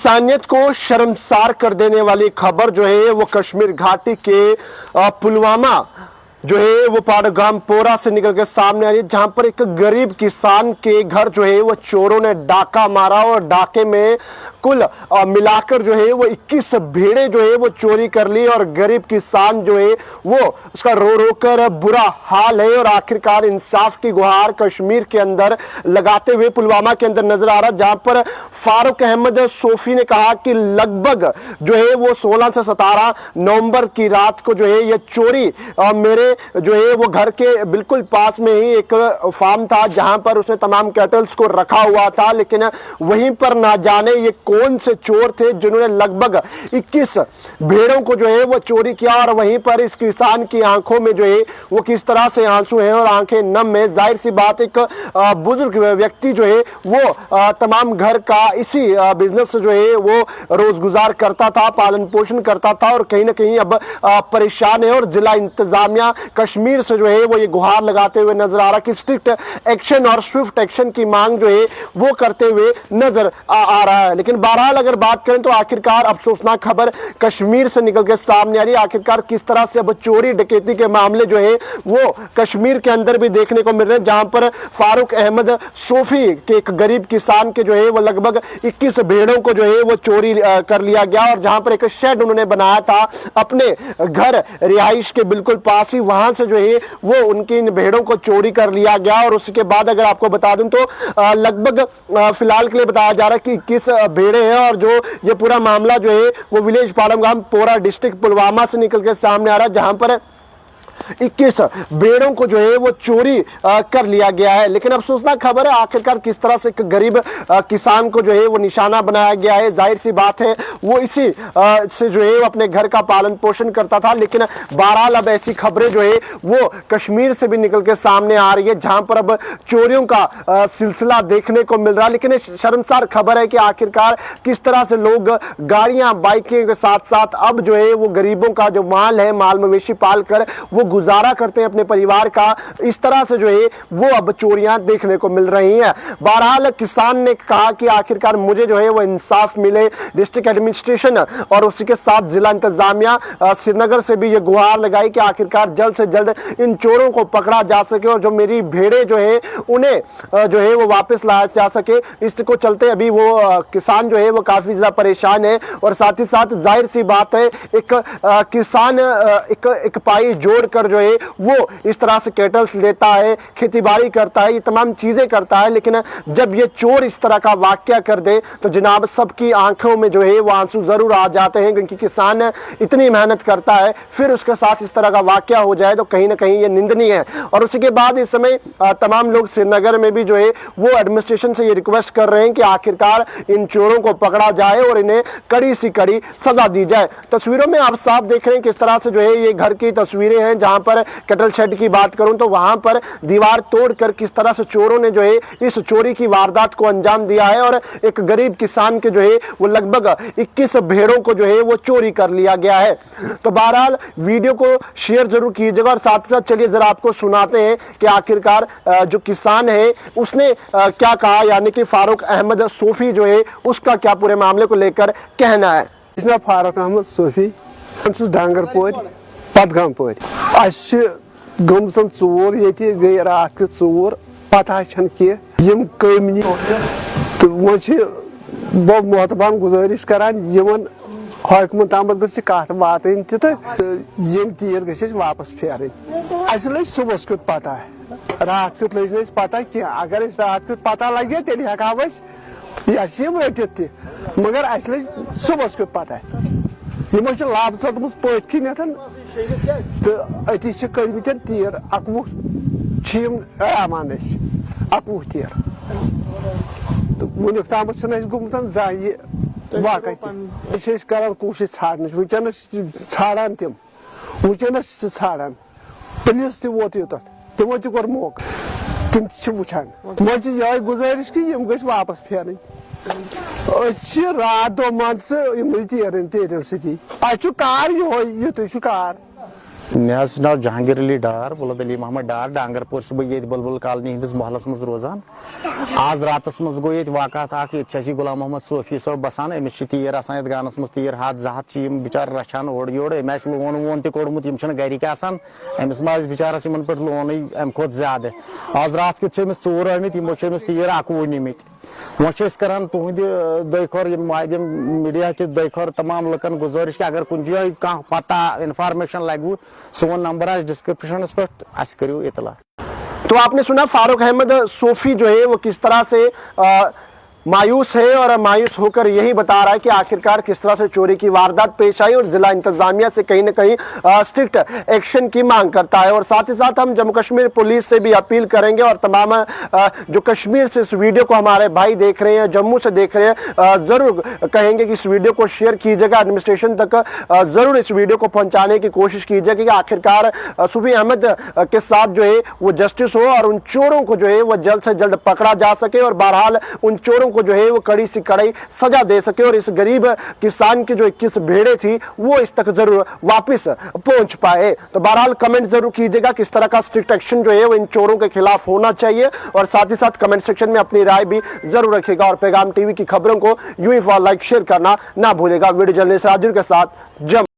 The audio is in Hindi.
इंसानियत को शर्मसार कर देने वाली खबर जो है वो कश्मीर घाटी के पुलवामा जो है वो पाड़गाम पोरा से निकल के सामने आ रही है, जहां पर एक गरीब किसान के घर जो है वो चोरों ने डाका मारा और डाके में कुल मिलाकर जो है वो 21 भेड़े जो है वो चोरी कर ली और गरीब किसान जो है वो उसका रो रो कर बुरा हाल है। और आखिरकार इंसाफ की गुहार कश्मीर के अंदर लगाते हुए पुलवामा के अंदर नजर आ रहा, जहां पर फारूक अहमद सोफी ने कहा कि लगभग जो है वो 16 से 17 नवंबर की रात को जो है ये चोरी मेरे जो है वो घर के बिल्कुल पास में ही एक फार्म था जहां पर उसने तमाम कैटल्स को रखा हुआ था, लेकिन वहीं पर ना जाने ये कौन से चोर थे जिन्होंने लगभग 21 भेड़ों को जो है वो चोरी किया। और वहीं पर इस किसान की आंखों में जो है वो किस तरह से आंसू हैं और आंखें नम है। जाहिर सी बात एक बुजुर्ग व्यक्ति जो है वो तमाम घर का इसी बिजनेस से जो है वो रोज गुजार करता था, पालन पोषण करता था और कहीं ना कहीं अब परेशान है। और जिला इंतजामिया कश्मीर से जो है वो ये गुहार लगाते हुए नजर आ रहा कि स्ट्रिक्ट एक्शन और स्विफ्ट एक्शन की मांग जो है वो करते हुए नजर आ रहा है। लेकिन बहरहाल अगर बात करें तो आखिरकार अफसोसनाक खबर कश्मीर से निकल के सामने आ रही है। आखिरकार किस तरह से अब चोरी डकैती के मामले जो है वो कश्मीर के अंदर भी देखने को मिल रहे हैं, जहां पर फारूक अहमद सोफी के एक गरीब किसान के जो है वो लगभग 21 भेड़ों को जो है वो चोरी कर लिया गया और जहां पर एक शेड उन्होंने बनाया था अपने घर रिहाइश के बिल्कुल पास ही, वहां से जो है वो उनकी इन भेड़ों को चोरी कर लिया गया। और उसके बाद अगर आपको बता दूं तो लगभग फिलहाल के लिए बताया जा रहा है कि 21 भेड़े हैं और जो ये पूरा मामला जो है वो विलेज पाड़गाम पोरा डिस्ट्रिक्ट पुलवामा से निकल के सामने आ रहा है, जहां पर 21 भेड़ों को जो है वो चोरी कर लिया गया है। लेकिन अफसोसनाक खबर है आखिरकार किस तरह से एक गरीब किसान को जो है वो निशाना बनाया गया है। जाहिर सी बात है वो इसी से जो है वो अपने घर का पालन पोषण करता था, लेकिन बहरहाल अब ऐसी खबरें जो है वो कश्मीर से भी निकल के सामने आ रही है, जहां पर अब चोरियों का सिलसिला देखने को मिल रहा है। लेकिन शर्मसार खबर है कि आखिरकार किस तरह से लोग गाड़ियां बाइकें के साथ साथ अब जो है वो गरीबों का जो माल है, माल मवेशी पाल कर वो गुजारा करते हैं अपने परिवार का, इस तरह से जो है वो अब चोरियां देखने को मिल रही हैं। बहरहाल किसान ने कहा कि आखिरकार मुझे जो है वो इंसाफ मिले। डिस्ट्रिक्ट एडमिनिस्ट्रेशन और उसी के साथ जिला इंतजामिया श्रीनगर से भी ये गुहार लगाई कि आखिरकार जल्द से जल्द इन चोरों को पकड़ा जा सके और जो मेरी भेड़े जो है उन्हें जो है वो वापस लाया जा सके। इसको चलते अभी वो किसान जो है वो काफी ज्यादा परेशान है और साथ ही साथ जाहिर सी बात है एक किसान एक पाई जोड़ कर जो है वो इस तरह से कैटल्स लेता है, खेतीबाड़ी करता है, ये तमाम चीजें करता है, लेकिन जब ये चोर इस तरह का वाकया कर दे तो जनाब सबकी आंखों में जो है वो आंसू जरूर आ जाते हैं, क्योंकि किसान इतनी मेहनत करता है फिर उसके साथ इस तरह का वाकया हो जाए तो कहीं ना कहीं ये निंदनीय है। और उसी के बाद इस समय तमाम लोग श्रीनगर में भी जो है वो एडमिनिस्ट्रेशन से ये रिक्वेस्ट कर रहे हैं कि आखिरकार इन चोरों को पकड़ा जाए और इन्हें कड़ी सी कड़ी सजा दी जाए। तस्वीरों में आप साफ देख रहे हैं किस तरह से जो है ये घर की तस्वीरें हैं, जहां पर कैटल शेड की बात करूं तो वहां पर दीवार तोड़कर किस तरह से चोरों ने जो है इस चोरी की वारदात को अंजाम दिया है और एक गरीब किसान के जो है वो लगभग 21 भेड़ों को जो है वो चोरी कर लिया गया है। तो बहरहाल वीडियो को शेयर जरूर कीजिएगा और साथ ही साथ चलिए जरा आपको सुनाते हैं कि आखिरकार जो किसान है उसने क्या कहा, यानी कि फारूक अहमद सोफी जो है उसका क्या पूरे मामले को लेकर कहना है। इसमें फारूक अहमद सोफी डांगरपोर पदगाम पोर गमसन चोर ये गई रात चोर पता कम कमनी तो वो बहुत मोहतबान गुजारिश करान हकमत तमत गई कत वातन तम तीर गई वापस फेर लग सुबह क्यों पता रात क्यों लग पता क्या, अगर रात क्यों पता लगे तेल हेको यह रटित त मगर लग सुबह क्यों पता यमो लाभ सतम पथ किन तो अति कर्मत तीर 21 अमान 21 तीर तो वुनिक तम गुमत जान वाक़ कर कोशिश छाड़न वनस छाड़ान तम वनस छाड़ान पुलिस तोत योत तमो कोर मौक तम वुचान वो ये गुजारिश कि गई वापस फेरन रात दो मन तीरन तेरन सी कार युत कार मे नाव जहांगीर अली डार बुलंद अली मोहम्मद डार डांगरपुर ये बुलबुल कॉलोनी हंदिस मोहल्लस मज रोजान आज रातस मज गो ये वाकत ये गुलाम मोहम्मद सोफी सोब बसान अमिस तीर आसान ये गानस मज तीर हाथ जहात बिचार रचान ओर योर अस लोन वोन तोड़मुत गरिक आसान अमिस मा बिचारस इन पे लोन अम खोत ज्यादा आज रात कित चोर आमित यमो तीर 11 निमित वो करान तुहद दखोर मीडिया के दखोर तमाम लुकन गुजारिश कि अगर कुछ जाए कह पता इन्फॉर्मेशन लगू सोन नंबर आज डिस्क्रिप्शन पे करो इतला। तो आपने सुना फारूक अहमद सोफी जो है वो किस तरह से मायूस है और मायूस होकर यही बता रहा है कि आखिरकार किस तरह से चोरी की वारदात पेश आई और जिला इंतजामिया से कहीं ना कहीं स्ट्रिक्ट एक्शन की मांग करता है। और साथ ही साथ हम जम्मू कश्मीर पुलिस से भी अपील करेंगे और तमाम जो कश्मीर से इस वीडियो को हमारे भाई देख रहे हैं, जम्मू से देख रहे हैं, जरूर कहेंगे कि इस वीडियो को शेयर कीजिएगा, एडमिनिस्ट्रेशन तक जरूर इस वीडियो को पहुंचाने की कोशिश कीजिएगा कि आखिरकार सूफी अहमद के साथ जो है वो जस्टिस हो और उन चोरों को जो है वो जल्द से जल्द पकड़ा जा सके और बहरहाल उन चोरों को जो है वो कड़ी से कड़ी सजा दे सके और इस गरीब किसान की जो 21 भेड़े थी वो इस तक जरूर वापस पहुंच पाए। तो बहरहाल कमेंट जरूर कीजिएगा किस तरह का स्ट्रिक्ट एक्शन जो है वो इन चोरों के खिलाफ होना चाहिए और साथ ही साथ कमेंट सेक्शन में अपनी राय भी जरूर रखिएगा और पैगाम टीवी की खबरों को यूं ही लाइक शेयर करना ना भूलेगा। वीडियो जर्नलिस्ट राजू के साथ जम